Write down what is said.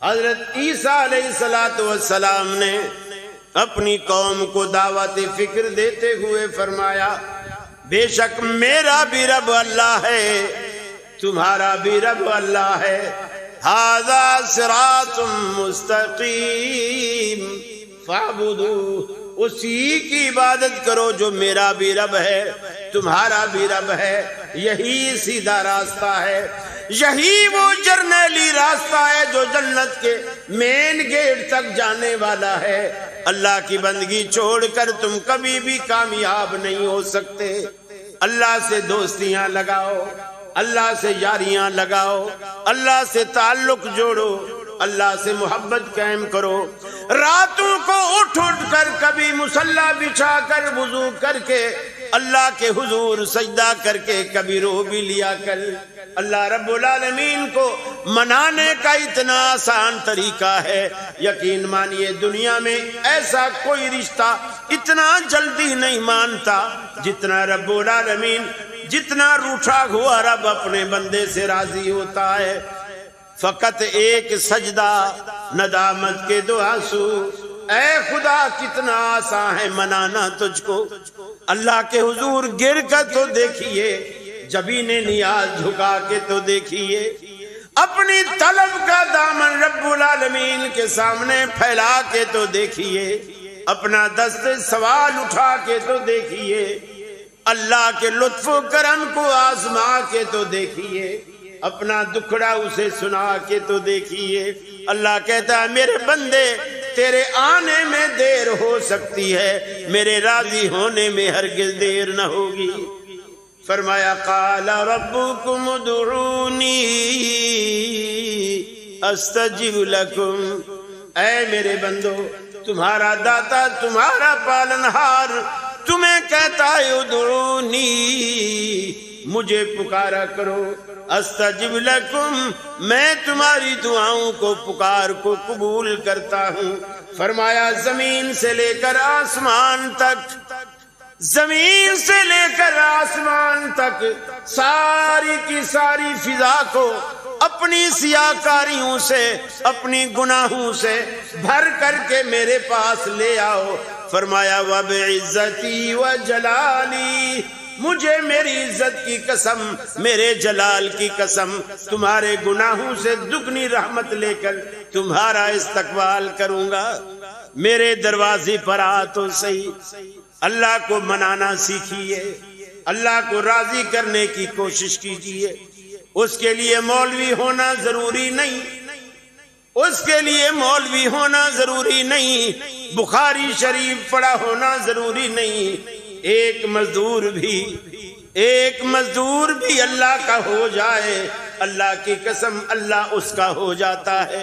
حضرت عیسیٰ علیہ السلام نے اپنی قوم کو دعوت فکر دیتے ہوئے فرمایا بے شک میرا بھی رب اللہ ہے، تمہارا بھی رب اللہ ہے، ھذا صراط مستقیم فاعبدوہ، اسی کی عبادت کرو جو میرا بھی رب ہے تمہارا بھی رب ہے، یہی سیدھا راستہ ہے، یہی وہ جرنیلی راستہ ہے جو جنت کے مین گیٹ تک جانے والا ہے۔ اللہ کی بندگی چھوڑ کر تم کبھی بھی کامیاب نہیں ہو سکتے۔ اللہ سے دوستیاں لگاؤ، اللہ سے یاریاں لگاؤ، اللہ سے تعلق جوڑو، اللہ سے محبت قائم کرو۔ راتوں کو اٹھ کر کبھی مصلی بچھا کر وضو کر کے اللہ کے حضور سجدہ کر کے کبھی رو بھی لیا کر۔ اللہ رب العالمین کو منانے کا اتنا آسان طریقہ ہے، یقین مانیے دنیا میں ایسا کوئی رشتہ اتنا جلدی نہیں مانتا جتنا رب العالمین، جتنا روٹھا ہوا رب اپنے بندے سے راضی ہوتا ہے۔ فقط ایک سجدہ، ندامت کے دو آنسو، اے خدا کتنا آسان ہے منانا تجھ کو۔ اللہ کے حضور گر کر تو دیکھیے، جبین نیاز جھکا کے تو دیکھیے، اپنی طلب کا دامن رب العالمین کے سامنے پھیلا کے تو دیکھیے، اپنا دست سوال اٹھا کے تو دیکھیے، اللہ کے لطف و کرم کو آزما کے تو دیکھیے، اپنا دکھڑا اسے سنا کے تو دیکھیے۔ اللہ کہتا ہے میرے بندے تیرے آنے میں دیر ہو سکتی ہے، میرے راضی ہونے میں ہرگز دیر نہ ہوگی۔ فرمایا قال ربکم ادعونی استجب لکم، اے میرے بندو تمہارا داتا، تمہارا پالنہار تمہیں کہتا ہے ادعونی، مجھے پکارا کرو، استجب لکم، میں تمہاری دعاؤں کو پکار کو قبول کرتا ہوں۔ فرمایا زمین سے لے کر آسمان تک، زمین سے لے کر آسمان تک ساری کی ساری فضا کو اپنی سیاکاریوں سے، اپنی گناہوں سے بھر کر کے میرے پاس لے آؤ۔ فرمایا وَبِعِزَّتِي وَجَلَالِي، مجھے میری عزت کی قسم، میرے جلال کی قسم، تمہارے گناہوں سے دگنی رحمت لے کر تمہارا استقبال کروں گا۔ میرے دروازے پر آ تو صحیح۔ اللہ کو منانا سیکھیے، اللہ کو راضی کرنے کی کوشش کیجیے۔ اس کے لیے مولوی ہونا ضروری نہیں، اس کے لیے مولوی ہونا ضروری نہیں، بخاری شریف پڑھا ہونا ضروری نہیں۔ ایک مزدور بھی اللہ کا ہو جائے، اللہ کی قسم اللہ اس کا ہو جاتا ہے۔